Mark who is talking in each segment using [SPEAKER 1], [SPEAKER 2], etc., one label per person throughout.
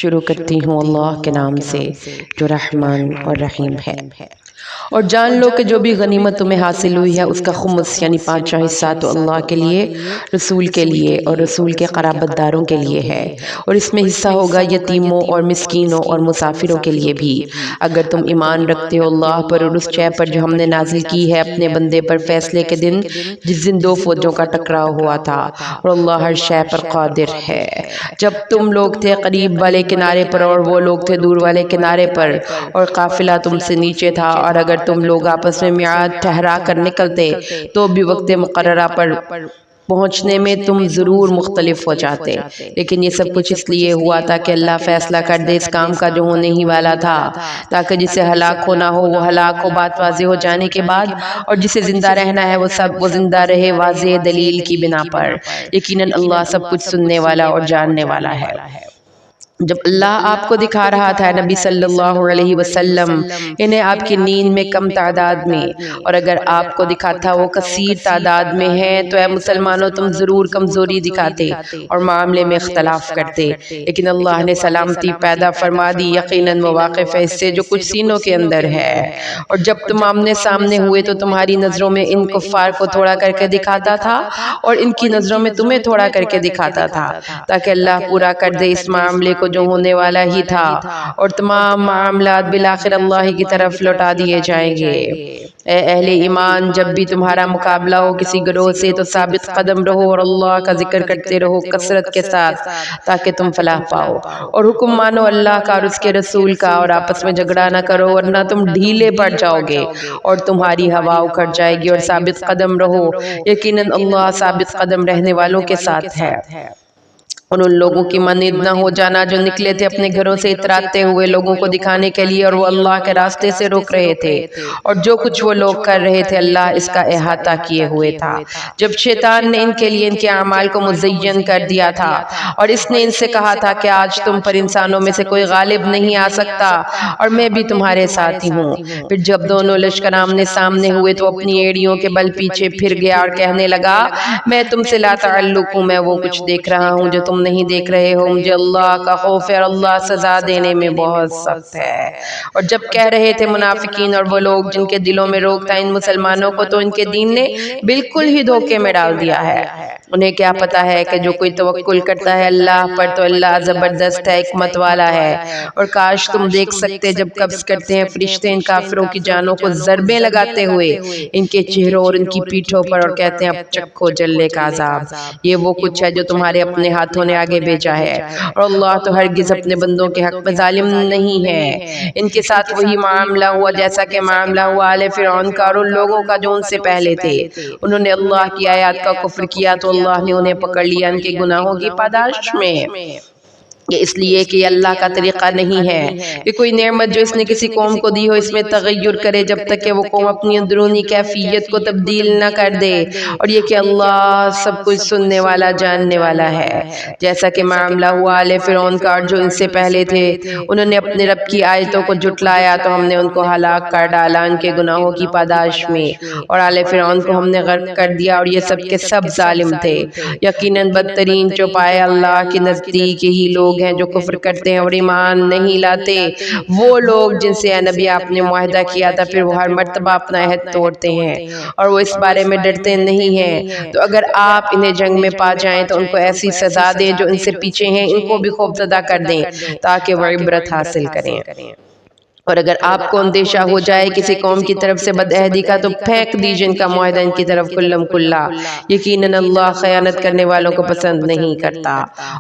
[SPEAKER 1] شروع کرتی ہوں اللہ کے نام سے جو رحمان اور رحیم ہے۔ اور جان لو کہ جو بھی غنیمت تمہیں حاصل ہوئی ہے اس کا خمس یعنی 5واں حصہ تو اللہ کے لیے، رسول کے لیے اور رسول کے قرابت داروں کے لیے ہے، اور اس میں حصہ ہوگا یتیموں اور مسکینوں اور مسافروں کے لیے بھی، اگر تم ایمان رکھتے ہو اللہ پر اور اس شے پر جو ہم نے نازل کی ہے اپنے بندے پر فیصلے کے دن، جس دن دو فوجوں کا ٹکراؤ ہوا تھا، اور اللہ ہر شے پر قادر ہے۔ جب تم لوگ تھے قریب والے کنارے پر اور وہ لوگ تھے دور والے کنارے پر، اور قافلہ تم سے نیچے تھا، اور اگر تم لوگ آپس میں میعاد ٹھہرا کر نکلتے تو بھی وقت مقررہ پر پہنچنے میں تم ضرور مختلف ہو جاتے، لیکن یہ سب کچھ اس لیے ہوا تھا کہ اللہ فیصلہ کر دے اس کام کا جو ہونے ہی والا تھا، تاکہ جسے ہلاک ہونا ہو وہ ہلاک ہو بات واضح ہو جانے کے بعد، اور جسے زندہ رہنا ہے وہ زندہ رہے واضح دلیل کی بنا پر۔ یقیناً اللہ سب کچھ سننے والا اور جاننے والا ہے۔ جب اللہ آپ کو دکھا رہا تھا نبی صلی اللہ علیہ وسلم انہیں آپ کی نیند میں کم تعداد میں، اور اگر آپ کو دکھاتا وہ کثیر تعداد میں ہیں تو اے مسلمانوں تم ضرور کمزوری دکھاتے اور معاملے میں اختلاف کرتے، لیکن اللہ نے سلامتی پیدا فرما دی، یقیناً وہ واقف ہے اس سے جو کچھ سینوں کے اندر ہے۔ اور جب تم آمنے سامنے ہوئے تو تمہاری نظروں میں ان کفار کو تھوڑا کر کے دکھاتا تھا اور ان کی نظروں میں تمہیں تھوڑا کر کے دکھاتا تھا، تاکہ اللہ پورا کر دے اس معاملے کو جو ہونے والا ہی تھا، اور تمام معاملات بالآخر اللہ کی طرف لوٹا دیے جائیں گے۔ اے اہل ایمان، جب بھی تمہارا مقابلہ ہو کسی گروہ سے تو ثابت قدم رہو اور اللہ کا ذکر کرتے رہو کثرت کے ساتھ، تاکہ تم فلاح پاؤ، اور حکم مانو اللہ کا اور اس کے رسول کا، اور آپس میں جھگڑا نہ کرو ورنہ تم ڈھیلے پڑ جاؤ گے اور تمہاری ہوا اکھڑ جائے گی، اور ثابت قدم رہو، یقیناً اللہ ثابت قدم رہنے والوں کے ساتھ ہے۔ اور ان لوگوں کی مانند نہ ہو جانا جو نکلے تھے اپنے گھروں سے اتراتے ہوئے لوگوں کو دکھانے کے لیے، اور وہ اللہ کے راستے سے روک رہے تھے، اور جو کچھ وہ لوگ کر رہے تھے اللہ اس کا احاطہ کیے ہوئے تھا۔ جب شیطان نے ان کے لیے ان کے اعمال کو مزین کر دیا تھا اور اس نے ان سے کہا تھا کہ آج تم پر انسانوں میں سے کوئی غالب نہیں آ سکتا اور میں بھی تمہارے ساتھ ہی ہوں، پھر جب دونوں لشکر آمنے سامنے ہوئے تو اپنی ایڑیوں کے بل پیچھے پھر گیا اور کہنے لگا میں تم سے لا تعلق ہوں، میں وہ کچھ دیکھ رہا ہوں جو تم نہیں دیکھ رہے ہو، مجھے اللہ کا خوف ہے اور اللہ سزا دینے میں بہت سخت ہے۔ اور جب کہہ رہے تھے منافقین اور وہ لوگ جن کے دلوں میں روک تھا ان مسلمانوں کو، تو ان کے دین نے بالکل ہی دھوکے میں ڈال دیا ہے۔ انہیں کیا پتا ہے کہ جو کوئی توکل کرتا ہے اللہ پر تو اللہ زبردست ہے، حکمت والا ہے۔ اور کاش تم دیکھ سکتے جب قبض کرتے ہیں فرشتے ان کافروں کی جانوں کو ضربیں لگاتے ہوئے ان کے چہروں اور ان کی پیٹھوں پر، اور کہتے ہیں اب چکھو جلنے کا عذاب، یہ وہ کچھ ہے جو تمہارے اپنے ہاتھوں نے آگے بھیجا ہے، اور اللہ تو ہرگز اپنے بندوں کے حق میں ظالم نہیں ہے۔ ان کے ساتھ وہی معاملہ ہوا جیسا کہ معاملہ ہوا آل فرعون کا اور ان لوگوں کا جو ان سے پہلے تھے، انہوں نے اللہ کی آیات کا کفر کیا تو اللہ نے انہیں پکڑ لیا ان کے گناہوں کی پاداش میں۔ یہ اس لیے کہ یہ اللہ کا طریقہ نہیں ہے کہ کوئی نعمت جو اس نے کسی قوم کو دی ہو اس میں تغیر کرے جب تک کہ وہ قوم اپنی اندرونی کیفیت کو تبدیل نہ کر دے، اور یہ کہ اللہ سب کچھ سننے والا جاننے والا ہے۔ جیسا کہ معاملہ ہوا آل فرعون کا اور جو ان سے پہلے تھے، انہوں نے اپنے رب کی آیتوں کو جھٹلایا تو ہم نے ان کو ہلاک کر ڈالا ان کے گناہوں کی پاداش میں، اور آل فرعون کو ہم نے غرق کر دیا اور یہ سب کے سب ظالم تھے۔ یقیناً بدترین چوپائے اللہ کے نزدیک ہی لوگ ہیں جو کفر کرتے ہیں اور ایمان نہیں لاتے، وہ لوگ جن سے اے نبی آپ نے معاہدہ کیا تھا پھر وہ ہر مرتبہ اپنا عہد توڑتے ہیں اور وہ اس بارے میں ڈرتے نہیں ہیں۔ تو اگر آپ انہیں جنگ میں پا جائیں تو ان کو ایسی سزا دیں جو ان سے پیچھے ہیں ان کو بھی خوف زدہ کر دیں تاکہ وہ عبرت حاصل کریں۔ اور اگر آپ کو اندیشہ ہو جائے کسی قوم کی طرف سے بدعہدی کا تو پھینک دیجئے ان کا معاہدہ ان کی طرف کلم کلا، یقیناً اللہ خیانت کرنے والوں کو پسند نہیں کرتا۔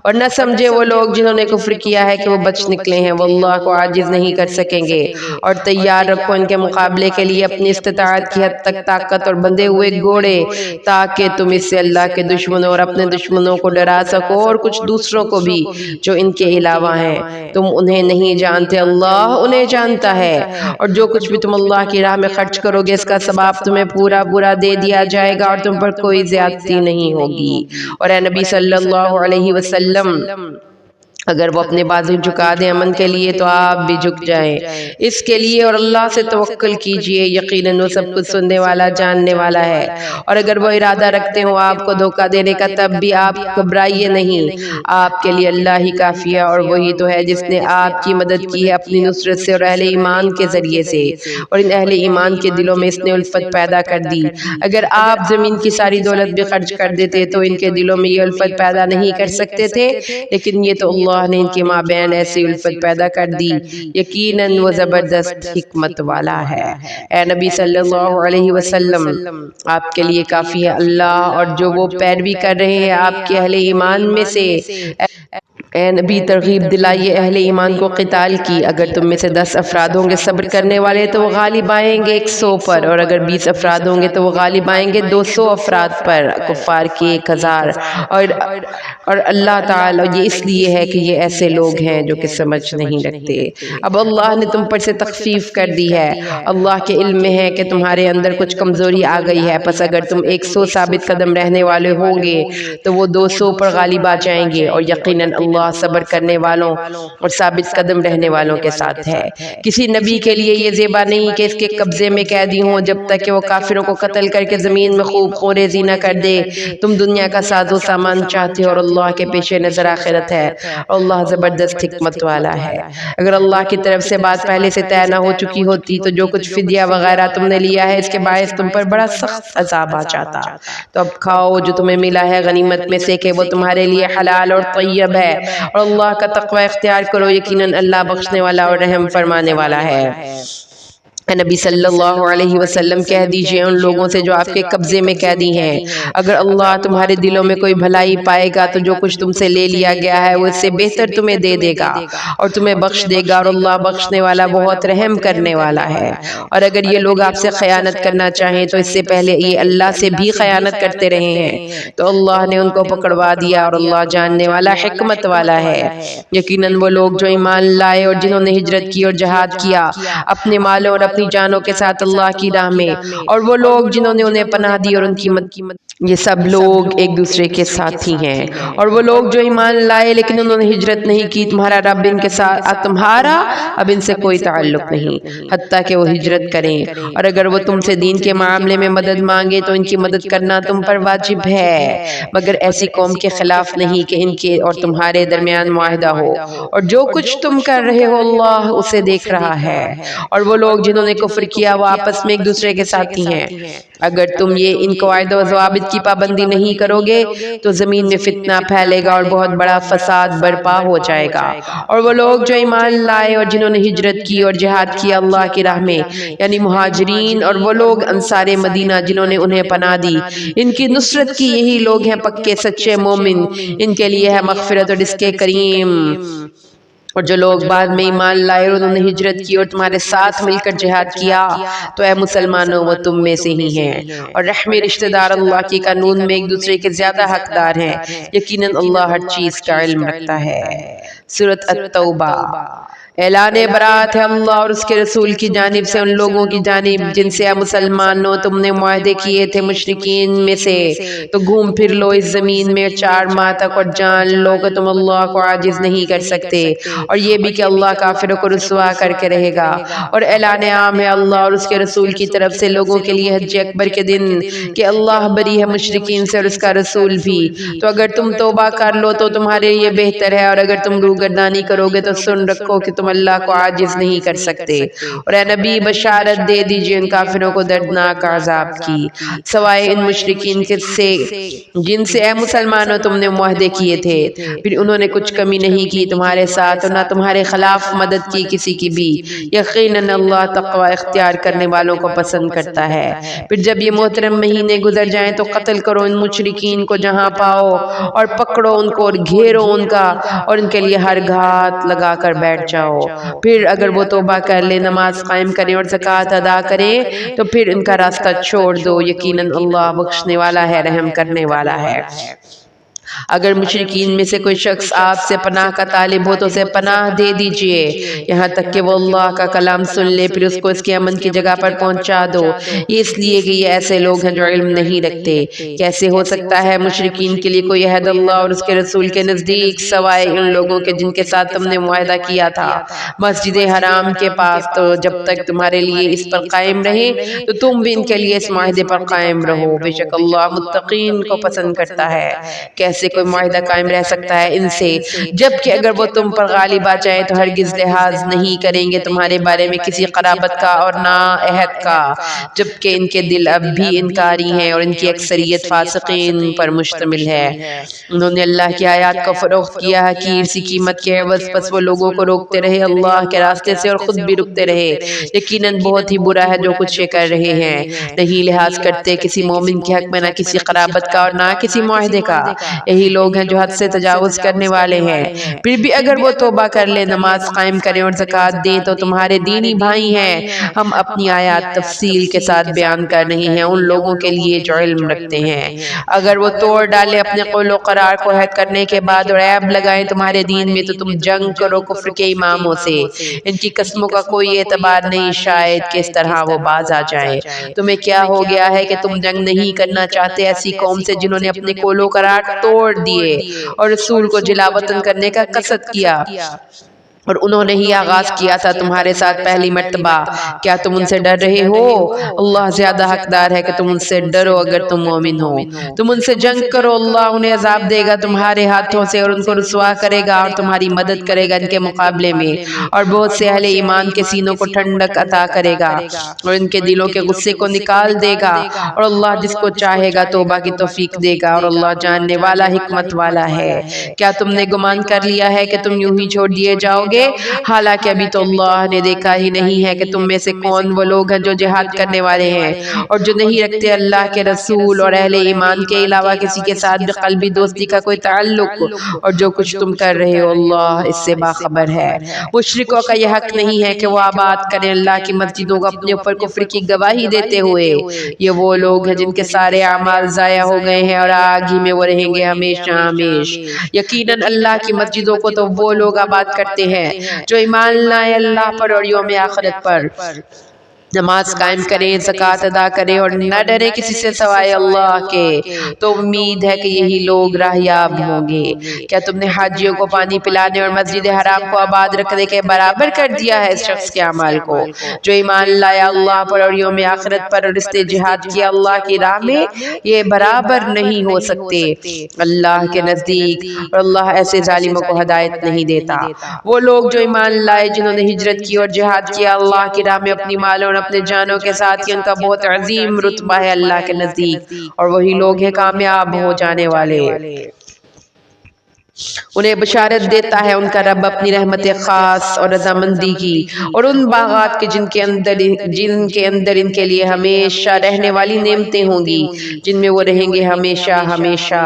[SPEAKER 1] اور نہ سمجھے وہ لوگ جنہوں نے کفر کیا ہے کہ وہ بچ نکلے ہیں، وہ اللہ کو عاجز نہیں کر سکیں گے، اور تیار رکھو ان کے مقابلے کے لیے اپنی استطاعت کی حد تک طاقت اور بندھے ہوئے گھوڑے، تاکہ تم اس سے اللہ کے دشمنوں اور اپنے دشمنوں کو ڈرا سکو اور کچھ دوسروں کو بھی جو ان کے علاوہ ہیں۔ تم انہیں نہیں جانتے، اللہ انہیں جانتا ہے، اور جو کچھ بھی تم اللہ کی راہ میں خرچ کرو گے اس کا ثواب تمہیں پورا پورا دے دیا جائے گا اور تم پر کوئی زیادتی نہیں ہوگی۔ اور اے نبی صلی اللہ علیہ وسلم اگر وہ اپنے بازو جھکا دیں امن کے لیے تو آپ بھی جھک جائیں اس کے لیے، اور اللہ سے توکل کیجئے، یقیناً وہ سب کچھ سننے والا جاننے والا ہے۔ اور اگر وہ ارادہ رکھتے ہوں آپ کو دھوکہ دینے کا تب بھی آپ گھبرائیے نہیں، آپ کے لیے اللہ ہی کافی ہے، اور وہی تو ہے جس نے آپ کی مدد کی ہے اپنی نصرت سے اور اہل ایمان کے ذریعے سے، اور ان اہل ایمان کے دلوں میں اس نے الفت پیدا کر دی۔ اگر آپ زمین کی ساری دولت بھی خرچ کر دیتے تو ان کے دلوں میں یہ الفت پیدا نہیں کر سکتے تھے، لیکن یہ تو اللہ نے ان کے مابین ایسی الفت پیدا کر دی، یقیناً وہ زبردست حکمت والا ہے۔ اے نبی صلی اللہ علیہ وسلم، آپ کے لیے کافی ہے اللہ اور جو وہ پیروی کر رہے ہیں آپ کے اہل ایمان میں سے۔ اے نبی، ترغیب دلائیے اہل ایمان کو قتال کی۔ اگر تم میں سے 10 افراد ہوں گے صبر کرنے والے تو وہ غالب آئیں گے 100 پر، اور اگر 20 افراد ہوں گے تو وہ غالب آئیں گے 200 افراد پر، کفار کے 1000۔ اور اللہ تعالیٰ، یہ اس لیے ہے کہ یہ ایسے لوگ ہیں جو کہ سمجھ نہیں رکھتے۔ اب اللہ نے تم پر سے تخفیف کر دی ہے، اللہ کے علم میں ہے کہ تمہارے اندر کچھ کمزوری آ گئی ہے، پس اگر تم 100 ثابت قدم رہنے والے ہوں گے تو وہ 200 پر غالب آ جائیں گے، اور یقیناً اللہ صبر کرنے والوں اور ثابت قدم رہنے والوں کے ساتھ ہے۔ کسی نبی کے لیے یہ زیبا نہیں کہ اس کے قبضے میں قیدی ہوں جب تک کہ وہ کافروں کو قتل کر کے زمین میں خوب خوریزی نہ کر دے۔ تم دنیا کا ساز و سامان چاہتے ہو اور اللہ کے پیش نظر آخرت ہے، اور اللہ زبردست حکمت والا ہے۔ اگر اللہ کی طرف سے بات پہلے سے طے نہ ہو چکی ہوتی تو جو کچھ فدیہ وغیرہ تم نے لیا ہے اس کے باعث تم پر بڑا سخت عذاب آ جاتا۔ تو اب کھاؤ جو تمہیں ملا ہے غنیمت میں سے کہ وہ تمہارے لیے حلال اور طیب ہے، اور اللہ کا تقوی اختیار کرو، یقیناً اللہ بخشنے والا اور رحم فرمانے والا ہے۔ اے نبی صلی اللہ علیہ وسلم، کہہ دیجئے ان لوگوں سے جو آپ کے قبضے میں قیدی ہیں، اگر اللہ تمہارے دلوں میں کوئی بھلائی پائے گا تو جو کچھ تم سے لے لیا گیا ہے وہ اس سے بہتر تمہیں دے دے گا اور تمہیں بخش دے گا، اور اللہ بخشنے والا بہت رحم کرنے والا ہے۔ اور اگر یہ لوگ آپ سے خیانت کرنا چاہیں تو اس سے پہلے یہ اللہ سے بھی خیانت کرتے رہے ہیں، تو اللہ نے ان کو پکڑوا دیا، اور اللہ جاننے والا حکمت والا ہے۔ یقیناً وہ لوگ جو ایمان لائے اور جنہوں نے ہجرت کی اور جہاد کیا اپنے مالوں اور اپنی جانوں کے ساتھ اللہ کی راہ میں، اور وہ لوگ جنہوں نے انہیں پناہ دی اور ان کی مدد، یہ سب لوگ ایک دوسرے کے ساتھی ہیں۔ اور وہ لوگ جو ایمان لائے لیکن انہوں نے ہجرت نہیں کی، تمہارا رب ان کے ساتھ، تمہارا اب ان سے کوئی تعلق نہیں حتیٰ کہ وہ ہجرت کریں، اور اگر وہ تم سے دین کے معاملے میں مدد مانگے تو ان کی مدد کرنا تم پر واجب ہے، مگر ایسی قوم کے خلاف نہیں کہ ان کے اور تمہارے درمیان معاہدہ ہو، اور جو کچھ تم کر رہے ہو اللہ اسے دیکھ رہا ہے۔ اور وہ لوگ جنہوں نے کفر کیا وہ آپس میں ایک دوسرے کے ساتھی ہیں، اگر تم یہ ان قواعد و ضوابط کی پابندی نہیں کرو گے تو زمین میں فتنہ پھیلے گا اور بہت بڑا فساد برپا ہو جائے گا۔ اور وہ لوگ جو ایمان لائے اور جنہوں نے ہجرت کی اور جہاد کیا اللہ کی راہ میں، یعنی مہاجرین، اور وہ لوگ انصار مدینہ جنہوں نے انہیں پناہ دی، ان کی نصرت کی یہی لوگ ہیں پکے سچے مومن، ان کے لیے ہے مغفرت اور رزق کریم۔ اور جو لوگ بعد میں ایمان لائے اور انہوں نے ہجرت کی اور تمہارے ساتھ مل کر جہاد کیا تو اے مسلمانوں وہ تم میں سے ہی ہیں، اور رحمی رشتہ دار اللہ کے قانون میں ایک دوسرے کے زیادہ حقدار ہیں، یقیناً اللہ ہر چیز کا علم رکھتا ہے۔ سورۃ التوبہ۔ اعلان برات ہے اللہ اور اس کے رسول کی جانب سے ان لوگوں کی جانب جن سے اے مسلمانوں تم نے معاہدے کیے تھے مشرکین میں سے، تو گھوم پھر لو اس زمین میں 4 ماہ تک، اور جان لو کہ تم اللہ کو عاجز نہیں کر سکتے، اور یہ بھی کہ اللہ کافروں کو رسوا کر کے رہے گا۔ اور اعلان عام ہے اللہ اور اس کے رسول کی طرف سے لوگوں کے لیے حج اکبر کے دن کہ اللہ بری ہے مشرکین سے اور اس کا رسول بھی، تو اگر تم توبہ کر لو تو تمہارے لیے بہتر ہے، اور اگر تم روگردانی کرو گے تو سن رکھو کہ تم اللہ کو عاجز نہیں کر سکتے۔ اور اے نبی بشارت دے دیجئے ان کافروں کو دردناک عذاب کی، سوائے ان مشرکین سے جن سے اے مسلمانوں تم نے معاہدے کیے تھے، پھر انہوں نے کچھ کمی نہیں کی تمہارے ساتھ اور نہ تمہارے خلاف مدد کی کسی کی بھی، یقیناً اللہ تقوی اختیار کرنے والوں کو پسند کرتا ہے۔ پھر جب یہ محترم مہینے گزر جائیں تو قتل کرو ان مشرکین کو جہاں پاؤ، اور پکڑو ان کو اور گھیرو ان کا، اور ان کے لیے ہر گھات لگا کر بیٹھ جاؤ۔ پھر اگر وہ توبہ کر لے، نماز قائم کریں اور زکوٰۃ ادا کریں تو پھر ان کا راستہ چھوڑ دو، یقیناً اللہ بخشنے والا ہے رحم کرنے والا ہے۔ اگر مشرکین میں سے کوئی شخص آپ سے پناہ کا طالب ہو تو اسے پناہ دے دیجئے یہاں تک کہ وہ اللہ کا کلام سن لے، پھر اس کو اس کے امن کی جگہ پر پہنچا دو، یہ اس لیے کہ یہ ایسے لوگ ہیں جو علم نہیں رکھتے۔ کیسے ہو سکتا ہے مشرکین کے لیے کوئی عہد اللہ اور اس کے رسول کے نزدیک سوائے ان لوگوں کے جن کے ساتھ تم نے معاہدہ کیا تھا مسجد حرام کے پاس، تو جب تک تمہارے لیے اس پر قائم رہے تو تم بھی ان کے لیے اس معاہدے پر قائم رہو، بے شک اللہ متقین کو پسند کرتا ہے۔ کیسے کوئی معاہدہ قائم رہ سکتا ہے ان سے جبکہ اگر وہ تم پر غالب آ جائیں تو ہرگز لحاظ نہیں کریں گے تمہارے بارے میں کسی قرابت کا اور نہ عہد کا، جبکہ ان کے دل اب بھی انکاری ہیں اور ان کی اکثریت فاسقین پر مشتمل ہے۔ انہوں نے اللہ کی آیات کو فروخت کیا حقیر سی قیمت کے عوض، پس وہ لوگوں کو روکتے رہے اللہ کے راستے سے اور خود بھی رکتے رہے۔ یقیناً بہت ہی برا ہے جو کچھ یہ کر رہے ہیں۔ نہیں لحاظ کرتے کسی مومن کے حق میں نہ کسی قرابت کا اور نہ کسی معاہدے کا، یہی لوگ ہیں جو حد سے تجاوز کرنے والے ہیں۔ پھر بھی اگر وہ توبہ کر لیں، نماز قائم کریں اور زکوٰۃ دیں تو تمہارے دینی بھائی ہیں۔ ہم اپنی آیات تفصیل کے ساتھ بیان کر رہے ہیں ان لوگوں کے لیے جو علم رکھتے ہیں۔ اگر وہ توڑ ڈالے اپنے قول و قرار کو عہد کرنے کے بعد اور عیب لگائیں تمہارے دین میں تو تم جنگ کرو کفر کے اماموں سے، ان کی قسموں کا کوئی اعتبار نہیں، شاید کہ اس طرح وہ باز آ جائیں۔ تمہیں کیا ہو گیا ہے کہ تم جنگ نہیں کرنا چاہتے ایسی قوم سے جنہوں نے اپنے قول و قرار توڑ دیے اور رسول کو جلا وطن کرنے کا قصد کیا، اور انہوں نے ہی آغاز کیا تھا تمہارے ساتھ پہلی مرتبہ۔ کیا تم ان سے ڈر رہے ہو؟ اللہ زیادہ حقدار ہے کہ تم ان سے ڈرو اگر تم مومن ہو۔ تم ان سے جنگ کرو، اللہ انہیں عذاب دے گا تمہارے ہاتھوں سے اور ان کو رسوا کرے گا اور تمہاری مدد کرے گا ان کے مقابلے میں، اور بہت سے اہل ایمان کے سینوں کو ٹھنڈک عطا کرے گا اور ان کے دلوں کے غصے کو نکال دے گا، اور اللہ جس کو چاہے گا توبہ کی توفیق دے گا، اور اللہ جاننے والا حکمت والا ہے۔ کیا تم نے گمان کر لیا ہے کہ تم یوں ہی چھوڑ دیے جاؤ گے؟ حالانکہ ابھی تو اللہ نے دیکھا ہی نہیں ہے کہ تم میں سے کون وہ لوگ ہیں جو جہاد کرنے والے ہیں اور جو نہیں رکھتے اللہ کے رسول اور اہل ایمان کے علاوہ کسی کے ساتھ بھی قلبی دوستی کا کوئی تعلق، اور جو کچھ تم کر رہے ہو اللہ اس سے باخبر ہے۔ مشرکوں کا یہ حق نہیں ہے کہ وہ آباد کریں اللہ کی مسجدوں کو اپنے اوپر کفر کی گواہی دیتے ہوئے۔ یہ وہ لوگ ہیں جن کے سارے اعمال ضائع ہو گئے ہیں اور آگ ہی میں وہ رہیں گے ہمیشہ ہمیش۔ یقیناً اللہ کی مسجدوں کو تو وہ لوگ آباد کرتے ہیں جو ایمان لائے اللہ پر اور یوم آخرت پر، نماز قائم کریں، زکوٰۃ ادا کریں اور نہ ڈرے کسی سے سوائے اللہ کے، تو امید ہے کہ یہی لوگ راہیاب ہوں گے۔ کیا تم نے حاجیوں کو پانی پلانے اور مسجد حرام کو آباد رکھنے کے برابر کر دیا ہے اس شخص کے اعمال کو جو ایمان لایا اللہ پر اور یوم آخرت پر اور اس نے جہاد کیا اللہ کی راہ میں؟ یہ برابر نہیں ہو سکتے اللہ کے نزدیک، اور اللہ ایسے ظالموں کو ہدایت نہیں دیتا۔ وہ لوگ جو ایمان لائے جنہوں نے ہجرت کی اور جہاد کیا اللہ کی راہ میں اپنی مالوں اور اپنے جانوں کے ساتھ، ان کا بہت عظیم رتبہ ہے اللہ کے نزدیک، اور وہی لوگ ہیں کامیاب ہو جانے والے۔ انہیں بشارت دیتا ہے ان کا رب اپنی رحمت خاص اور رضامندی کی اور ان باغات کے جن کے اندر ان کے لیے ہمیشہ رہنے والی نعمتیں ہوں گی جن میں وہ رہیں گے ہمیشہ ہمیشہ۔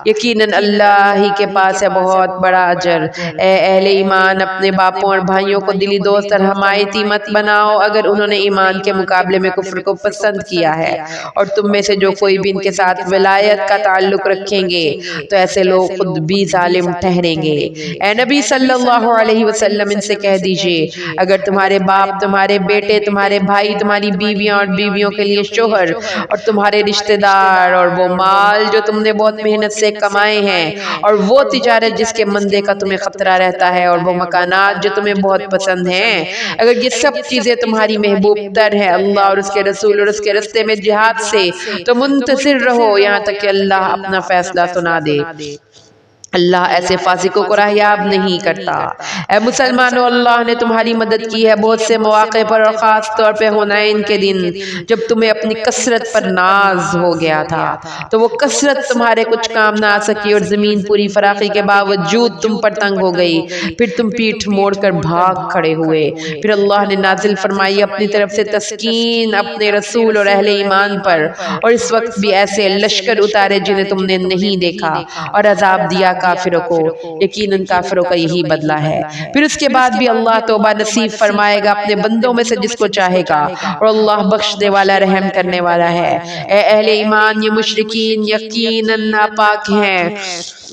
[SPEAKER 1] یقیناً اللہ ہی کے پاس ہے بہت بڑا اجر۔ اے اہل ایمان، اپنے باپوں اور بھائیوں کو دلی دوست اور حمایتی مت بناؤ اگر انہوں نے ایمان کے مقابلے میں کفر کو پسند کیا ہے، اور تم میں سے جو کوئی بھی ان کے ساتھ ولایت کا تعلق رکھیں گے تو ایسے لوگ خود بھی ظالم ٹھہریں گے۔ اے نبی صلی اللہ علیہ وسلم ان سے کہہ دیجئے اگر تمہارے باپ، تمہارے بیٹے، تمہارے بھائی، تمہاری بیویاں اور بیویوں کے لیے شوہر اور تمہارے رشتہ دار اور وہ مال جو تم نے بہت محنت سے کمائے ہیں اور وہ تجارت جس کے مندے کا تمہیں خطرہ رہتا ہے اور وہ مکانات جو تمہیں بہت پسند ہیں، اگر یہ سب چیزیں تمہاری محبوب تر ہیں اللہ اور اس کے رسول اور اس کے رستے میں جہاد سے، تو منتظر رہو یہاں تک کہ اللہ اپنا فیصلہ سنا دے۔ اللہ ایسے فاسقوں کو راہیاب نہیں کرتا۔ اے مسلمانوں، اللہ نے تمہاری مدد کی ہے بہت سے مواقع پر اور خاص طور پہ حنین کے دن جب تمہیں اپنی کثرت پر ناز ہو گیا تھا تو وہ کثرت تمہارے کچھ کام نہ آ سکی اور زمین پوری فراخی کے باوجود تم پر تنگ ہو گئی، پھر تم پیٹھ موڑ کر بھاگ کھڑے ہوئے، پھر اللہ نے نازل فرمائی اپنی طرف سے تسکین اپنے رسول اور اہل ایمان پر، اور اس وقت بھی ایسے لشکر اتارے جنہیں تم نے نہیں دیکھا اور عذاب دیا کافروں کو، یقیناً کافروں کا یہی بدلہ ہے۔ پھر اس کے بعد بھی اللہ توبہ نصیب فرمائے گا اپنے بندوں میں سے جس کو چاہے گا، اور اللہ بخشنے والا رحم کرنے والا ہے۔ اے اہل ایمان، یہ مشرکین یقیناً ناپاک ہیں،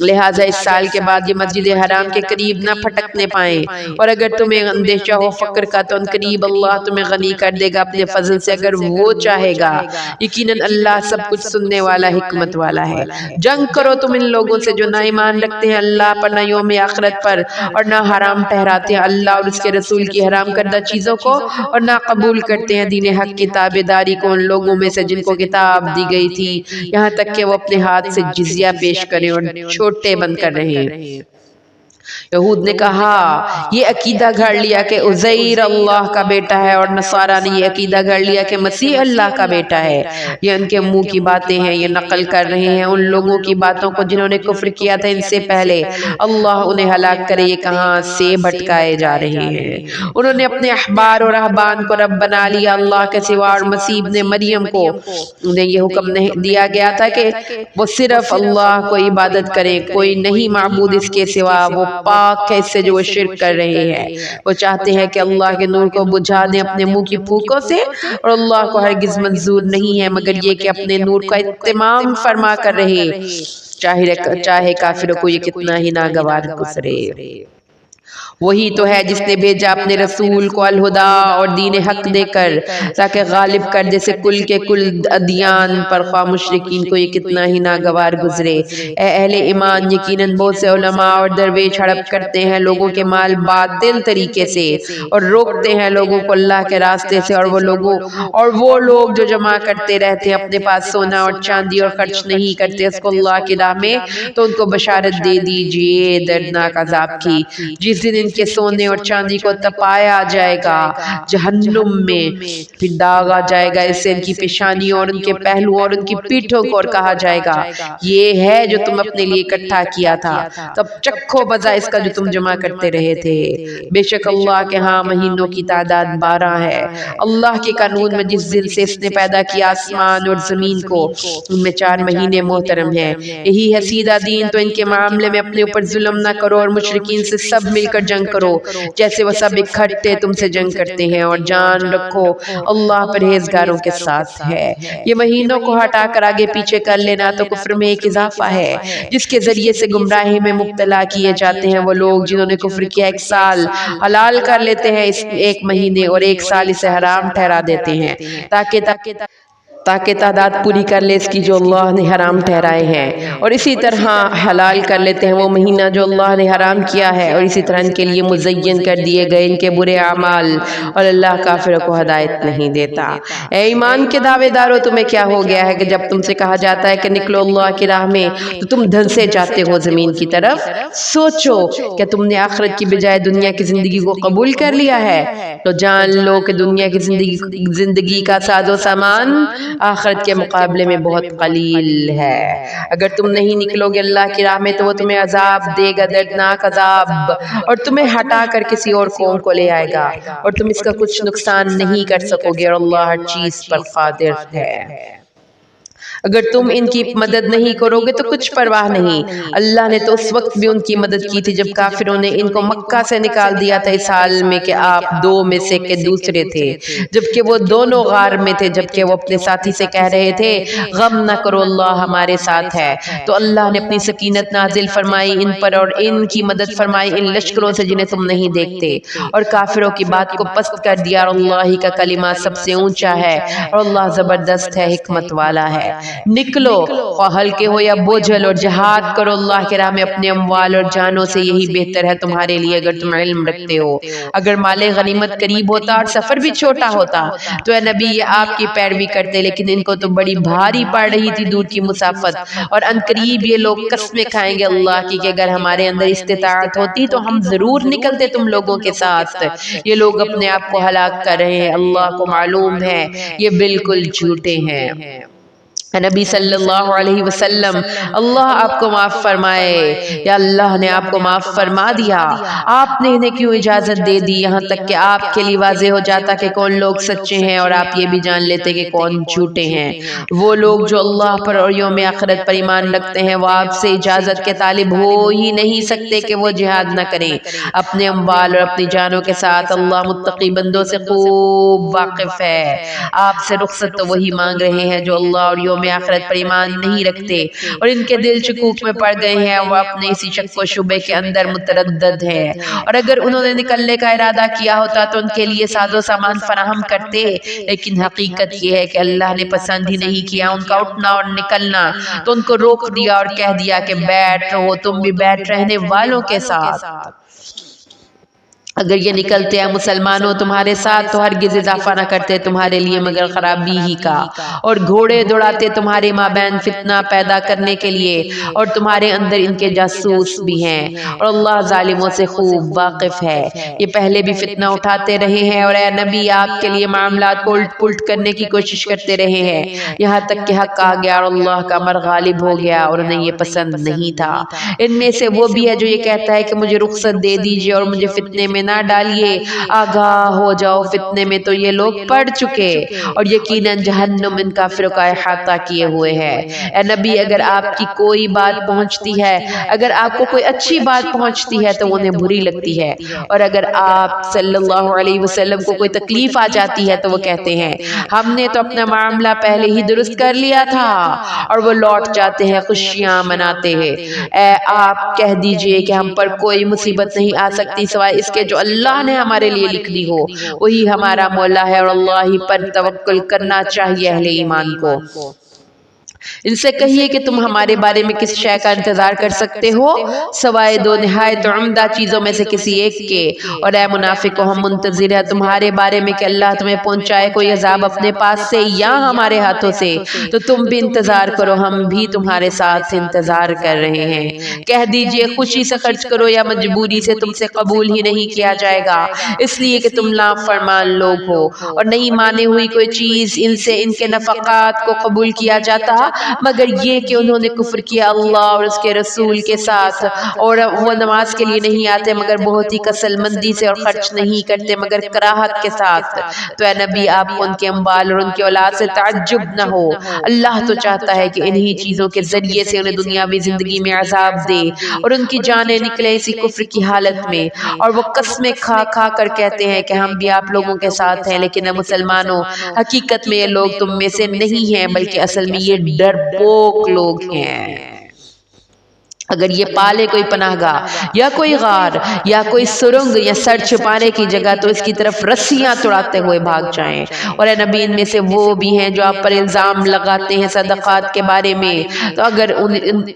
[SPEAKER 1] لہٰذا اس سال کے بعد یہ مسجد حرام کے قریب نہ پھٹکنے پائیں، اور اگر تمہیں اندیشہ ہو فقر کا تو ان قریب اللہ تمہیں غنی کر دے گا اپنے فضل سے اگر وہ چاہے گا، یقیناً اللہ سب کچھ سننے والا حکمت والا ہے۔ جنگ کرو تم ان لوگوں سے جو نہ ایمان رکھتے ہیں اللہ پر، نہ یوم آخرت پر، اور نہ حرام ٹھہراتے ہیں اللہ اور اس کے رسول کی حرام کردہ چیزوں کو، اور نہ قبول کرتے ہیں دین حق کی تابعداری کو ان لوگوں میں سے جن کو کتاب دی گئی تھی، یہاں تک کہ وہ اپنے ہاتھ سے جزیہ پیش کریں اور چھوٹے بند کر رہے ہیں۔ یہود نے کہا، یہ عقیدہ گھڑ لیا کہ عزیر اللہ کا بیٹا ہے، اور نصارہ نے یہ عقیدہ گھڑ لیا کہ مسیح اللہ کا بیٹا ہے۔ یہ ان کے منہ کی باتیں ہیں، یہ نقل کر رہے ہیں ان لوگوں کی باتوں کو جنہوں نے کفر کیا تھا ان سے پہلے، اللہ انہیں ہلاک کرے، یہ کہاں سے بھٹکائے جا رہے ہیں۔ انہوں نے اپنے احبار اور رہبان کو رب بنا لیا اللہ کے سوا، اور مسیح ابن مریم کو انہیں یہ حکم نہیں دیا گیا تھا کہ وہ صرف اللہ کو عبادت کریں، کوئی نہیں معبود اس کے سوا، وہ پاک ہے اس سے جو وہ شرک کر رہے ہیں۔ وہ چاہتے ہیں کہ اللہ کے نور کو بجھا دیں اپنے منہ کی پھوکوں سے، اور اللہ کو ہرگز منظور نہیں ہے مگر یہ کہ اپنے نور کا اتمام فرما کر رہے، چاہے کافروں کو یہ کتنا ہی ناگوار گزرے۔ وہی تو ہے جس نے بھیجا اپنے رسول کو الہدا اور دین حق دے کر، تاکہ غالب کر دے سے کل کے کل ادیان پر، خواہ مشرکین کو یہ کتنا ہی ناگوار گزرے۔ اے اہل ایمان، یقیناً بہت سے علماء اور درویش ہڑپ کرتے ہیں لوگوں کے مال باطل طریقے سے، اور روکتے ہیں لوگوں کو اللہ کے راستے سے، اور وہ لوگ جو جمع کرتے رہتے ہیں اپنے پاس سونا اور چاندی اور خرچ نہیں کرتے اس کو اللہ کی راہ میں، تو ان کو بشارت دے دیجئے دردناک عذاب کی، جس دن ان کے سونے اور چاندی کو تپایا جائے گا جہنم میں، پھر داغا جائے گا اس سے ان کی پیشانیوں اور ان کے پہلوؤں اور ان کی پیٹھوں کو، اور کہا جائے گا یہ ہے جو تم اپنے لیے اکٹھا کیا تھا، تب چکھو مزہ اس کا جو تم جمع کرتے رہے تھے۔ بے شک اللہ کے ہاں مہینوں کی تعداد 12 ہے، اللہ کے قانون میں جس دن سے اس نے پیدا کیا آسمان اور زمین کو، ان میں 4 مہینے محترم ہیں، یہی ہے سیدھا دین، تو ان کے معاملے میں اپنے اوپر ظلم نہ کرو، اور مشرکین سے سب مل کر جنگ کرو جیسے وہ سب اکٹھے تم سے جنگ کرتے ہیں، اور جان رکھو اللہ پرہیزگاروں کے ساتھ ہے۔ یہ مہینوں کو ہٹا کر آگے پیچھے کر لینا تو کفر میں ایک اضافہ ہے جس کے ذریعے سے گمراہی میں مبتلا کیے جاتے ہیں وہ لوگ جنہوں نے کفر کیا۔ 1 سال حلال کر لیتے ہیں اس 1 مہینے، اور 1 سال اسے حرام ٹھہرا دیتے ہیں تاکہ تعداد پوری کر لے اس کی جو اللہ نے حرام ٹھہرائے ہیں، اور اسی طرح حلال کر لیتے ہیں وہ مہینہ جو اللہ نے حرام کیا ہے، اور اسی طرح ان کے لیے مزین کر دیے گئے ان کے برے اعمال، اور اللہ کافروں کو ہدایت نہیں دیتا۔ اے ایمان کے دعوے دارو، تمہیں کیا ہو گیا ہے کہ جب تم سے کہا جاتا ہے کہ نکلو اللہ کی راہ میں تو تم دھنسے جاتے ہو زمین کی طرف؟ سوچو کہ تم نے آخرت کی بجائے دنیا کی زندگی کو قبول کر لیا ہے، تو جان لو کہ دنیا کی زندگی کا ساز و سامان آخرت کے مقابلے میں بہت قلیل ہے۔ اگر تم نہیں نکلو گے اللہ کی راہ میں تو وہ تمہیں عذاب دے گا، دردناک عذاب، اور تمہیں ہٹا کر کسی اور قوم کو لے آئے گا، اور تم اس کا کچھ نقصان نہیں کر سکو گے، اور اللہ ہر چیز پر قادر ہے۔ اگر تم ان کی مدد نہیں کرو گے تو کچھ پرواہ نہیں، اللہ نے تو اس وقت بھی ان کی مدد کی تھی جب کافروں نے ان کو مکہ سے نکال دیا تھا اس حال میں کہ آپ 2 میں سے کے دوسرے تھے، جبکہ وہ دونوں غار میں تھے، جبکہ وہ اپنے ساتھی سے کہہ رہے تھے غم نہ کرو اللہ ہمارے ساتھ ہے۔ تو اللہ نے اپنی سکینت نازل فرمائی ان پر، اور ان کی مدد فرمائی ان لشکروں سے جنہیں تم نہیں دیکھتے، اور کافروں کی بات کو پست کر دیا، اور اللہ ہی کا کلمہ سب سے اونچا ہے، اور اللہ زبردست ہے، حکمت والا ہے۔ نکلو خواہ ہلکے ہو یا بوجھل، اور جہاد کرو اللہ کی راہ میں اپنے اموال اور جانوں سے، یہی بہتر ہے تمہارے لیے اگر تم علم رکھتے ہو۔ اگر مال غنیمت قریب ہوتا اور سفر بھی چھوٹا ہوتا تو اے نبی یہ آپ کی پیروی کرتے، لیکن ان کو تو بڑی بھاری پڑ رہی تھی دور کی مسافت، اور ان قریب یہ لوگ قسمیں کھائیں گے اللہ کی کہ اگر ہمارے اندر استطاعت ہوتی تو ہم ضرور نکلتے تم لوگوں کے ساتھ۔ یہ لوگ اپنے آپ کو ہلاک کر رہے ہیں، اللہ کو معلوم ہے یہ بالکل جھوٹے ہیں۔ نبی صلی اللہ علیہ وسلم اللہ آپ کو معاف فرمائے، یا اللہ نے آپ کو معاف فرما دیا، آپ نے انہیں کیوں اجازت دے دی، یہاں تک کہ آپ کے لیے واضح ہو جاتا کہ کون لوگ سچے ہیں اور آپ یہ بھی جان لیتے کہ کون جھوٹے ہیں۔ وہ لوگ جو اللہ پر اور یوم آخرت پر ایمان رکھتے ہیں وہ آپ سے اجازت کے طالب ہو ہی نہیں سکتے کہ وہ جہاد نہ کریں اپنے اموال اور اپنی جانوں کے ساتھ۔ اللہ متقی بندوں سے خوب واقف ہے، آپ سے رخصت تو وہی مانگ رہے ہیں جو اللہ اور یوم آخرت پر ایمان نہیں رکھتے اور ان کے دل شکوک میں پڑ گئے ہیں، وہ اپنے اسی شک و شبے کے اندر متردد ہیں، اور اگر انہوں نے نکلنے کا ارادہ کیا ہوتا تو ان کے لیے ساز و سامان فراہم کرتے، لیکن حقیقت یہ ہے کہ اللہ نے پسند ہی نہیں کیا ان کا اٹھنا اور نکلنا، تو ان کو روک دیا اور کہہ دیا کہ بیٹھ رہو تم بھی بیٹھ رہنے والوں کے ساتھ۔ اگر یہ نکلتے ہیں مسلمانوں تمہارے ساتھ تو ہرگز اضافہ نہ کرتے تمہارے لیے مگر خرابی ہی کا، اور گھوڑے دوڑاتے تمہارے مابین فتنہ پیدا کرنے کے لیے، اور تمہارے اندر ان کے جاسوس بھی ہیں، اور اللہ ظالموں سے خوب واقف ہے۔ یہ پہلے بھی فتنہ اٹھاتے رہے ہیں اور اے نبی آپ کے لیے معاملات کو الٹ پلٹ کرنے کی کوشش کرتے رہے ہیں، یہاں تک کہ حق آ گیا اور اللہ کا امر غالب ہو گیا اور انہیں یہ پسند نہیں تھا۔ ان میں سے وہ بھی ہے جو یہ کہتا ہے کہ مجھے رخصت دے دیجئے اور مجھے فتنے میں نہ ڈالیے، آگاہ ہو جاؤ فتنے میں تو یہ لوگ پڑ چکے، اور یقیناً جہنم ان کافروں کا احاطہ کیے ہوئے ہے۔ اے نبی اگر آپ کی کوئی بات پہنچتی ہے، اگر آپ کو کوئی اچھی بات پہنچتی ہے تو انہیں بری لگتی ہے، اور اگر آپ صلی اللہ علیہ وسلم کو کوئی تکلیف آ جاتی ہے تو وہ کہتے ہیں ہم نے تو اپنا معاملہ پہلے ہی درست کر لیا تھا، اور وہ لوٹ جاتے ہیں خوشیاں مناتے ہیں۔ اے آپ کہہ دیجئے کہ ہم پر کوئی مصیبت نہیں آ سکتی سوائے اس کے جو اللہ نے ہمارے لیے لکھ دی ہو، وہی ہمارا مولا ہے، اور اللہ ہی پر توکل کرنا چاہیے اہل ایمان کو۔ ان سے کہیے کہ تم ہمارے بارے میں کس شے کا انتظار کر سکتے ہو سوائے دو نہایت عمدہ چیزوں میں سے کسی ایک کے، اور اے منافقو ہم منتظر ہیں تمہارے بارے میں کہ اللہ تمہیں پہنچائے کوئی عذاب اپنے پاس سے یا ہمارے ہاتھوں سے، تو تم بھی انتظار کرو ہم بھی تمہارے ساتھ انتظار کر رہے ہیں۔ کہہ دیجئے خوشی سے خرچ کرو یا مجبوری سے، تم سے قبول ہی نہیں کیا جائے گا، اس لیے کہ تم نافرمان لوگ ہو، اور نہیں مانے ہوئی کوئی چیز ان سے ان کے نفقات کو قبول کیا جاتا مگر یہ کہ انہوں نے کفر کیا اللہ اور اس کے رسول کے ساتھ، اور وہ نماز کے لیے نہیں آتے مگر بہت ہی کسل مندی سے، اور خرچ نہیں کرتے مگر کراہت کے ساتھ۔ تو اے نبی آپ کو ان کے اموال اور ان کی اولاد سے تعجب نہ ہو، اللہ تو چاہتا ہے کہ انہی چیزوں کے ذریعے سے انہیں دنیاوی زندگی میں عذاب دے اور ان کی جانیں نکلے اسی کفر کی حالت میں، اور وہ قسمیں کھا کھا کر کہتے ہیں کہ ہم بھی آپ لوگوں کے ساتھ ہیں، لیکن اے مسلمانوں حقیقت میں یہ لوگ تم میں سے نہیں ہیں بلکہ اصل میں یہ ڈرپوک لوگ ہیں۔ اگر یہ پالے کوئی پناہ گاہ یا کوئی غار یا کوئی سرنگ یا سر چھپانے کی جگہ تو اس کی طرف رسیاں توڑاتے ہوئے بھاگ جائیں، اور اے نبی ان میں سے وہ بھی ہیں جو آپ پر الزام لگاتے ہیں صدقات کے بارے میں، تو اگر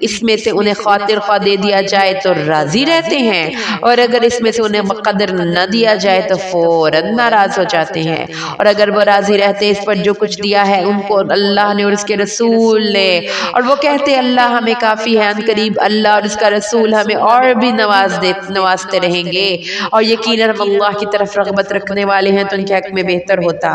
[SPEAKER 1] اس میں سے انہیں خاطر خواہ دے دیا جائے تو راضی رہتے ہیں، اور اگر اس میں سے انہیں بقدر نہ دیا جائے تو فوراً ناراض ہو جاتے ہیں، اور اگر وہ راضی رہتے اس پر جو کچھ دیا ہے ان کو اللہ نے اور اس کے رسول نے، اور وہ کہتے اللہ ہمیں کافی ہے، ان قریب اللہ اور اس کا رسول ہمیں اور بھی نوازتے رہیں گے، اور یقیناً ہم اللہ کی طرف رغبت رکھنے والے ہیں تو ان کے حق میں بہتر ہوتا۔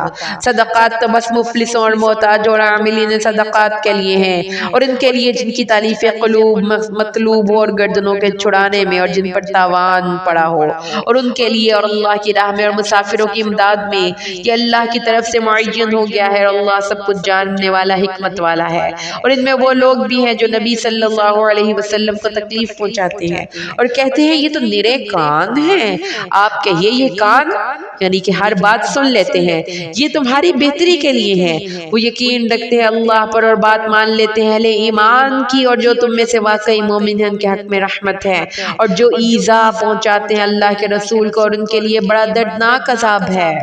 [SPEAKER 1] صدقات تو بس مفلسوں اور محتاج اور عاملین صدقات کے لیے ہیں، اور ان کے لیے جن کی تالیف قلوب مطلوب ہو اور گردنوں کے چھڑانے میں اور جن پر تاوان پڑا ہو، اور ان کے لیے اور اللہ کی راہ میں اور مسافروں کی امداد میں، یہ اللہ کی طرف سے معین ہو گیا ہے، اور اللہ سب کچھ جاننے والا حکمت والا ہے۔ اور ان میں وہ لوگ بھی ہیں جو نبی صلی اللہ علیہ وسلم کو تکلیف پہنچاتے ہیں اور کہتے ہیں یہ تو نرے کان ہیں، آپ کہیے یہ کان یعنی کہ ہر بات سن لیتے ہیں، یہ تمہاری بہتری کے لیے ہیں، وہ یقین رکھتے ہیں اللہ پر اور بات مان لیتے ہیں اہل ایمان کی، اور جو تم میں سے واقعی مومن ہیں ان کے حق میں رحمت ہے، اور جو ایذا پہنچاتے ہیں اللہ کے رسول کو اور ان کے لیے بڑا دردناک عذاب ہے۔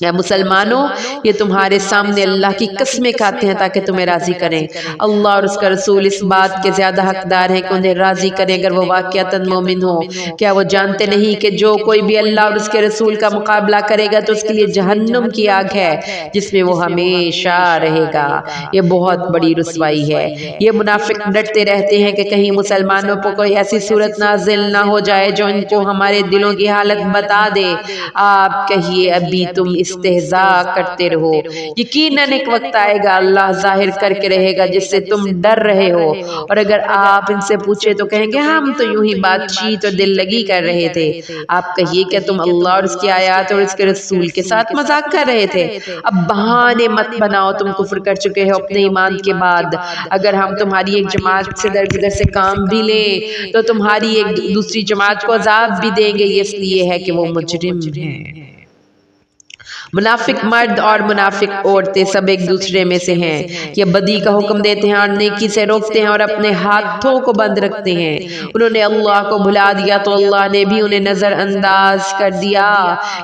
[SPEAKER 1] یا مسلمانوں یہ تمہارے سامنے اللہ کی قسمیں کھاتے ہیں تاکہ تمہیں راضی کریں، اللہ اور اس کا رسول اس بات کے زیادہ حقدار ہیں کہ انہیں راضی کریں اگر وہ واقعتاً مومن ہو۔ کیا وہ جانتے نہیں کہ جو کوئی بھی اللہ اور اس کے رسول کا مقابلہ کرے گا تو اس کے لیے جہنم کی آگ ہے جس میں وہ ہمیشہ رہے گا، یہ بہت بڑی رسوائی ہے۔ یہ منافق ڈرتے رہتے ہیں کہ کہیں مسلمانوں پر کوئی ایسی صورت نازل نہ ہو جائے جو ان کو ہمارے دلوں کی حالت بتا دے، آپ کہیے ابھی تم استہزاء کرتے رہو۔ یقیناً ایک وقت آئے گا اللہ ظاہر کر کے رہے گا جس سے تم ڈر رہے ہو، اور اگر آپ ان سے پوچھے تو کہیں گے ہم تو یوں ہی بات چیت اور دل لگی کر رہے تھے۔ آپ کہیے کہ تم اللہ اور اس کی آیات اور اس کے رسول کے ساتھ مذاق کر رہے تھے؟ اب بہانے مت بناؤ، تم کفر کر چکے ہو اپنے ایمان کے بعد۔ اگر ہم تمہاری ایک جماعت سے درگزر سے کام بھی لیں تو تمہاری ایک دوسری جماعت کو عذاب بھی دیں گے، یہ اس لیے ہے کہ وہ مجرم ہیں۔ منافق مرد اور منافق عورتیں سب ایک دوسرے میں سے ہیں، یہ بدی کا حکم دیتے ہیں اور نیکی سے روکتے ہیں اور اپنے ہاتھوں کو بند رکھتے ہیں۔ انہوں نے اللہ کو بھلا دیا تو اللہ نے بھی انہیں نظر انداز کر دیا،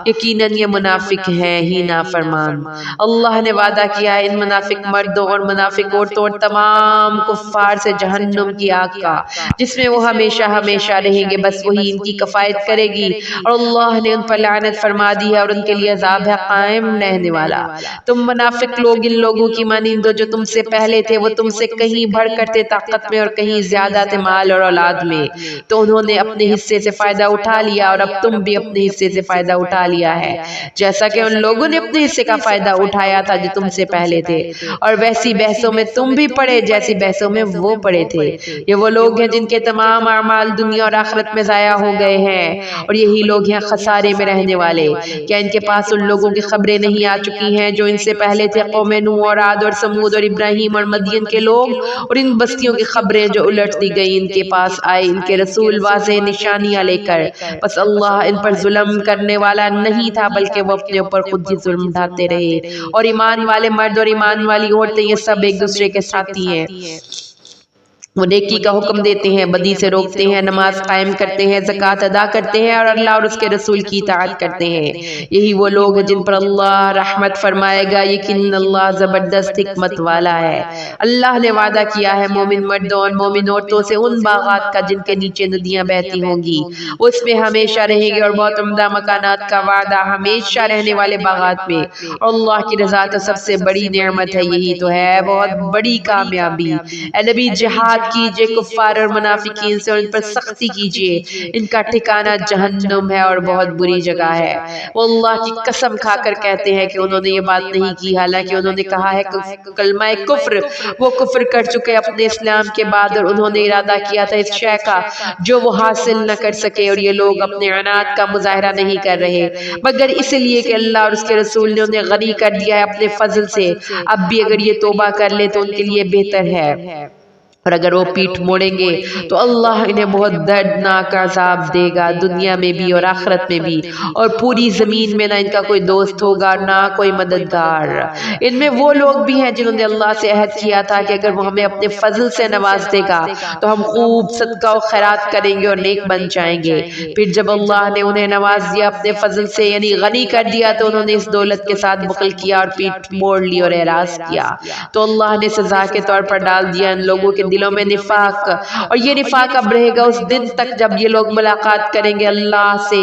[SPEAKER 1] یقیناً یہ منافق ہیں ہی نافرمان۔ اللہ نے وعدہ کیا ہے ان منافق مردوں اور منافق عورتوں اور تمام کفار سے جہنم کی آگ کا، جس میں وہ ہمیشہ ہمیشہ رہیں گے، بس وہی ان کی کفایت کرے گی، اور اللہ نے ان پر لعنت فرما دی ہے اور ان کے لیے عذاب ہے قائم رہنے والا۔ تم منافق لوگ ان لوگوں کی مانند جو تم سے پہلے تھے، وہ تم سے کہیں بڑھ کر تھے طاقت میں اور کہیں زیادہ تھے مال اور اولاد میں، تو انہوں نے اپنے حصے سے فائدہ اٹھا لیا اور اب تم بھی اپنے حصے سے فائدہ اٹھا لیا ہے، جیسا کہ ان لوگوں نے اپنے حصے کا فائدہ اٹھایا تھا جو تم سے پہلے تھے، اور ویسی بحثوں میں تم بھی پڑے جیسی بحثوں میں وہ پڑے تھے۔ یہ وہ لوگ ہیں جن کے تمام اعمال دنیا اور آخرت میں ضائع ہو گئے ہیں، اور یہی لوگ ہیں خسارے میں رہنے والے۔ کیا ان کے پاس ان لوگوں کی خبریں نہیں آ چکی ہیں جو ان سے پہلے تھے، قوم نوح اور عاد اور سمود اور ابراہیم اور مدین کے لوگ، اور ان بستیوں کی خبریں جو الٹ دی گئی ان کے پاس آئے ان کے رسول واضح نشانیاں لے کر، بس اللہ ان پر ظلم کرنے والا نہیں تھا بلکہ وہ اپنے اوپر خود ہی ظلم ڈھاتے رہے۔ اور ایمان والے مرد اور ایمان والی عورتیں یہ سب ایک دوسرے کے ساتھی ہیں، وہ نیکی کا حکم دیتے ہیں، بدی سے روکتے ہیں، نماز قائم کرتے ہیں، زکوٰۃ ادا کرتے ہیں اور اللہ اور اس کے رسول کی اطاعت کرتے ہیں۔ یہی وہ لوگ ہیں جن پر اللہ رحمت فرمائے گا، یقیناً اللہ زبردست حکمت والا ہے۔ اللہ نے وعدہ کیا ہے مومن مردوں اور مومن عورتوں سے ان باغات کا جن کے نیچے ندیاں بہتی ہوں گی، وہ اس میں ہمیشہ رہیں گے، اور بہت عمدہ مکانات کا وعدہ ہمیشہ رہنے والے باغات میں، اور اللہ کی رضا تو سب سے بڑی نعمت ہے، یہی تو ہے بہت بڑی کامیابی۔ اے نبی جہاد کیجئے کفار اور منافقین سے اور ان پر سختی کیجئے، ان کا ٹھکانہ جہنم ہے اور بہت بری جگہ ہے۔ وہ اللہ کی قسم کھا کر کہتے ہیں کہ انہوں نے یہ بات نہیں کی، حالانکہ انہوں نے کہا ہے کلمہ کفر، وہ کفر کر چکے اپنے اسلام کے بعد، اور انہوں نے ارادہ کیا تھا اس شے کا جو وہ حاصل نہ کر سکے، اور یہ لوگ اپنے عناد کا مظاہرہ نہیں کر رہے مگر اس لیے کہ اللہ اور اس کے رسول نے انہیں غنی کر دیا ہے اپنے فضل سے۔ اب بھی اگر یہ توبہ کر لے تو ان کے لیے بہتر ہے، اور اگر وہ پیٹھ موڑیں گے تو اللہ انہیں بہت دردناک عذاب دے گا، دنیا میں بھی اور آخرت میں بھی، اور پوری زمین میں نہ ان کا کوئی دوست ہوگا نہ کوئی مددگار۔ ان میں وہ لوگ بھی ہیں جنہوں نے اللہ سے عہد کیا تھا کہ اگر وہ ہمیں اپنے فضل سے نواز دے گا تو ہم خوب صدقہ و خیرات کریں گے اور نیک بن جائیں گے۔ پھر جب اللہ نے انہیں نواز دیا اپنے فضل سے، یعنی غنی کر دیا، تو انہوں نے اس دولت کے ساتھ بخل کیا اور پیٹھ موڑ لی اور اعراض کیا، تو اللہ نے سزا کے طور پر ڈال دیا ان لوگوں کے دلوں میں نفاق، اور یہ نفاق اب رہے گا اس دن تک جب یہ لوگ ملاقات کریں گے اللہ سے،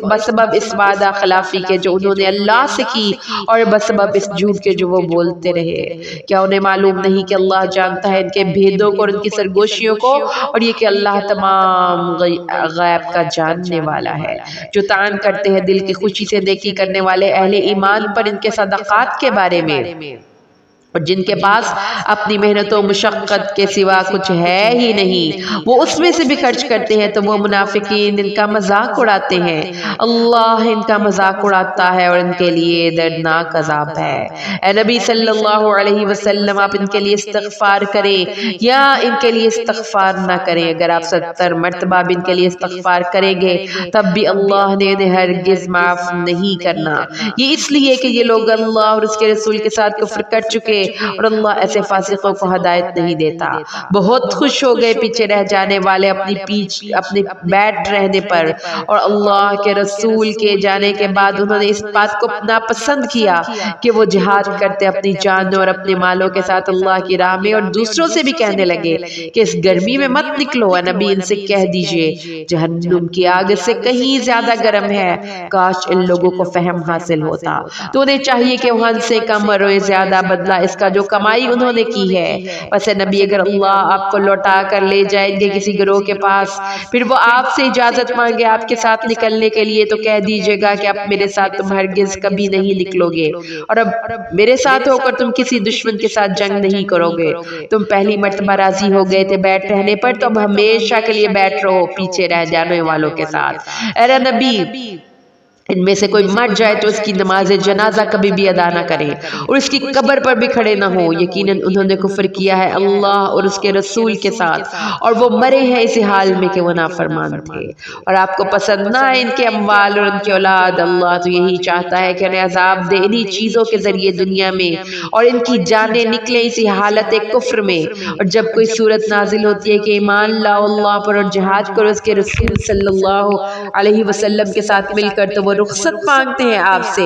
[SPEAKER 1] بسبب اس وعدہ خلافی کے جو انہوں نے اللہ سے کی، اور بسبب اس جھوٹ کے جو وہ بولتے رہے۔ کیا انہیں معلوم نہیں کہ اللہ جانتا ہے ان کے بھیدوں کو اور ان کی سرگوشیوں کو، اور یہ کہ اللہ تمام غیب کا جاننے والا ہے۔ جو طعن کرتے ہیں دل کی خوشی سے نیکی کرنے والے اہل ایمان پر ان کے صدقات کے بارے میں، اور جن کے پاس اپنی محنت و مشقت کے سوا کچھ ہے ہی نہیں، وہ اس میں سے بھی خرچ کرتے ہیں، تو وہ منافقین ان کا مذاق اڑاتے ہیں۔ اللہ ان کا مذاق اڑاتا ہے اور ان کے لیے دردناک عذاب ہے۔ اے نبی صلی اللہ علیہ وسلم، آپ ان کے لیے استغفار کریں یا ان کے لیے استغفار نہ کریں، اگر آپ 70 مرتبہ بھی ان کے لیے استغفار کریں گے تب بھی اللہ نے انہیں ہرگز معاف نہیں کرنا۔ یہ اس لیے کہ یہ لوگ اللہ اور اس کے رسول کے ساتھ کفر کر چکے، اور اللہ ایسے فاسقوں کو ہدایت نہیں دیتا۔ بہت خوش ہو گئے پیچھے رہ جانے والے اپنے بیٹھ رہنے پر، اور اللہ کے رسول کے جانے کے بعد انہوں نے اس بات کو ناپسند کیا کہ وہ جہاد کرتے اپنی جانوں اور اپنے مالوں کے ساتھ اللہ کی راہ میں، اور دوسروں سے بھی کہنے لگے کہ اس گرمی میں مت نکلو۔ اے نبی ان سے کہہ دیجئے جہنم کی آگ سے کہیں زیادہ گرم ہے، کاش ان لوگوں کو فہم حاصل ہوتا تو انہیں چاہیے کہ وہاں سے کم اور زیادہ بدلہ اس اس کا جو کمائی انہوں نے کی ہے. بس اے نبی اگر اللہ آپ کو لوٹا کر لے جائیں گے کسی گروہ کے پاس، پھر وہ آپ سے اجازت مانگے آپ کے ساتھ نکلنے کے لیے، تو کہہ دیجئے گا کہ اب میرے ساتھ تم ہرگز کبھی نہیں نکلو گے، اور اب میرے ساتھ ہو کر تم کسی دشمن کے ساتھ جنگ نہیں کرو گے. تم پہلی مرتبہ راضی ہو گئے تھے بیٹھ رہنے پر، تو اب ہمیشہ کے لیے بیٹھ رہو پیچھے رہ جانے والوں کے ساتھ. اے نبی ان میں سے کوئی مر جائے تو اس کی نماز جنازہ کبھی بھی ادا نہ کرے، اور اس کی قبر پر بھی کھڑے نہ ہو. یقیناً انہوں نے کفر کیا ہے اللہ اور اس کے رسول کے ساتھ، اور وہ مرے ہیں اسی حال میں کہ وہ نافرمان تھے. اور آپ کو پسند نہ ہے ان کے اموال اور ان کی اولاد، اللہ تو یہی چاہتا ہے کہ انہیں عذاب دے انہی چیزوں کے ذریعے دنیا میں، اور ان کی جانیں نکلیں اسی حالت کفر میں. اور جب کوئی صورت نازل ہوتی ہے کہ ایمان لاؤ اللہ پر اور جہاد کرو اس کے رسول صلی اللہ علیہ وسلم کے ساتھ مل کر، تو وہ رخصت مانگتے ہیں آپ سے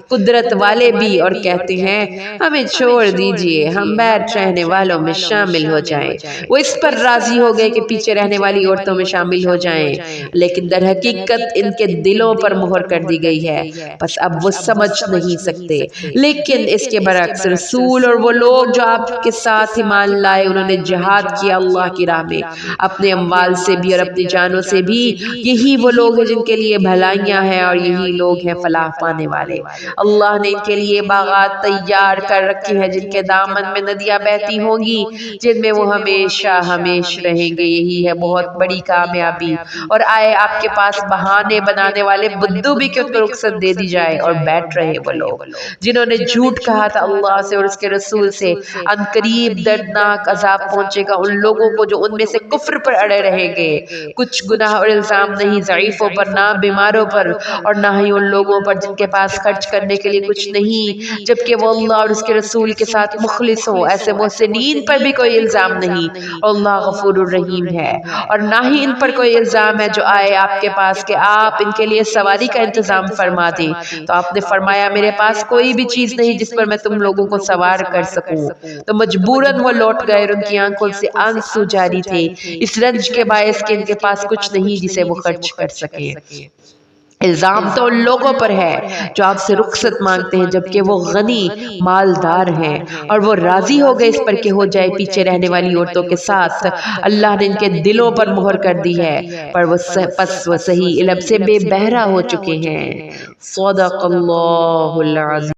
[SPEAKER 1] قدرت والے بھی، اور کہتے ہیں ہمیں چھوڑ دیجئے ہم بیٹھ رہنے والوں میں شامل ہو جائیں. وہ اس پر راضی ہو گئے کہ پیچھے رہنے والی عورتوں میں شامل ہو جائیں، لیکن در حقیقت ان کے دلوں پر مہر کر دی گئی ہے، بس اب وہ سمجھ نہیں سکتے. لیکن اس کے برعکس رسول اور وہ لوگ جو آپ کے ساتھ ایمان لائے، انہوں نے جہاد کیا اللہ کی راہ میں اپنے اموال سے بھی اور اپنی جانوں سے بھی. یہی وہ لوگ ہیں جن کے لیے بھلائیاں ہیں، اور یہی لوگ ہیں فلاح پانے والے. اللہ نے ان کے لیے باغات تیار کر رکھے ہیں جن کے دامن میں ندیاں بہتی ہوں گی، جن میں وہ ہمیشہ ہمیشہ رہیں گے. یہی ہے بہت بڑی کامیابی. اور آئے آپ کے پاس بہانے بنانے والے بدھو بھی کہ ان کو رخصت دے دی جائے، اور بیٹھ رہے وہ لوگ جنہوں نے جھوٹ کہا تھا اللہ سے اور اس کے رسول سے. ان قریب دردناک عذاب پہنچے گا ان لوگوں کو جو ان میں سے کفر پر اڑے رہیں گے. کچھ گناہ اور الزام نہیں ضعیفوں پر، نہ بیماروں پر، اور نہ ہی ان لوگوں پر جن کے پاس خرچ کرنے کے لیے کچھ نہیں، جبکہ وہ اللہ اور اس کے رسول کے ساتھ مخلص ہوں. ایسے محسنین پر بھی کوئی الزام نہیں، اللہ غفور الرحیم ہے. اور نہ ہی ان پر کوئی الزام ہے جو آئے آپ کے پاس کہ آپ ان کے لیے سواری کا انتظام فرما دیں، تو آپ نے فرمایا میرے پاس کوئی بھی چیز نہیں جس پر میں تم لوگوں کو سوار کر سکوں. تو مجبوراً وہ لوٹ گئے اور ان کی آنکھوں سے آنسو جاری تھے اس رنج کے باعث کہ ان کے پاس کچھ نہیں جسے وہ خرچ کر سکیں. الزام تو ان لوگوں پر ہے جو آپ سے رخصت مانگتے ہیں جبکہ وہ غنی مالدار ہیں، اور وہ راضی ہو گئے اس پر کہ ہو جائے پیچھے رہنے والی عورتوں کے ساتھ. اللہ نے ان کے دلوں پر مہر کر دی ہے، پر وہ صحیح علم سے بے بہرا ہو چکے ہیں. صدق اللہ العظیم.